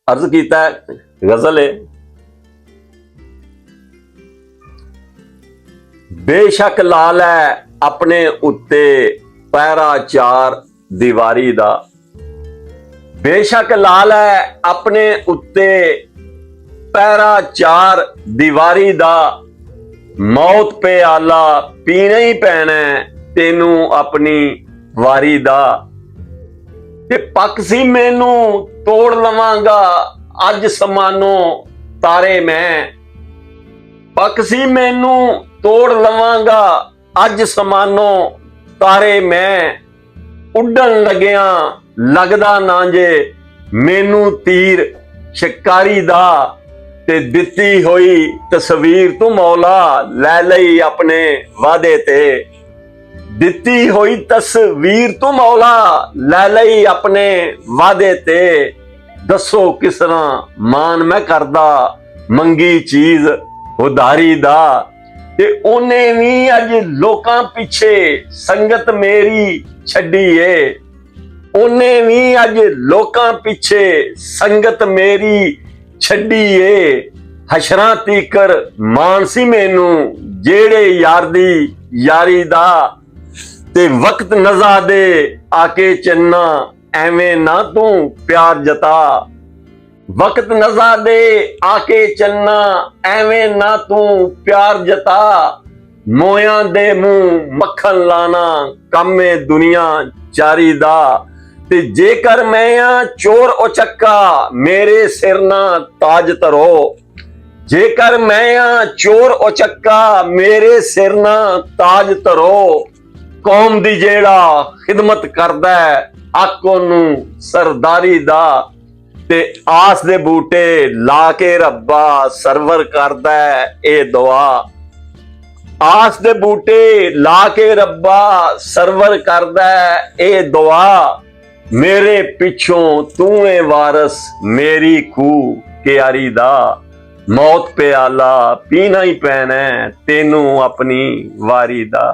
अर्ज कीता है, गजल है। बेशक लाल है अपने उत्ते पैरा चार दीवारी दा, बेशक लाल है अपने उत्ते पैरा चार दीवारी दा, मौत पे आला पीना ही पैना तेनू अपनी वारी दा, ते पक सी मैनू तोड़ लवांगा अज समानो तारे मैं, पक सी मैनू तोड़ लवांगा अज समानो तारे मैं, उड्डन लग्या लगदा ना जे मैनू तीर शिकारी दा, ते दिती होई तस्वीर तू मौला लै लई अपने वादे ते, दिती होई तस्वीर तू मौला लै लई अपने वादे ते, दसो किस तरह मान मैं करदा मंगी चीज उधारी दा, ते ओने भी अज लोकां पिछे संगत मेरी छड्डी ए, ओने भी अज लोकां पिछे संगत मेरी छड्डी ए, हशरां तीकर मानसी मैनू जेड़े यार दी यारी दा, ते वक्त नज़ा दे आके चन्ना एवें ना तू प्यार जता, वक्त नज़ा दे आके चन्ना एवें ना तू प्यार जता, मोया दे मुंह मक्खन लाना कम्मे दुनिया चारी दा, ते जेकर मैं चोर उचक्का मेरे सिर ना ताज धरो, जेकर मैं चोर उचक्का मेरे सिर ना ताज धरो, कौम दी जेड़ा खिदमत करदा है आको नू सरदारी दा, ते आस दे बूटे ला के रब्बा सरवर करदा है ए दुआ, आस दे बूटे ला के रब्बा सरवर करदा है ए दुआ, मेरे पिछों तू ए वारस मेरी खूह क्यारी दा, मौत पे आला पीना ही पैना तेनू अपनी वारी दा।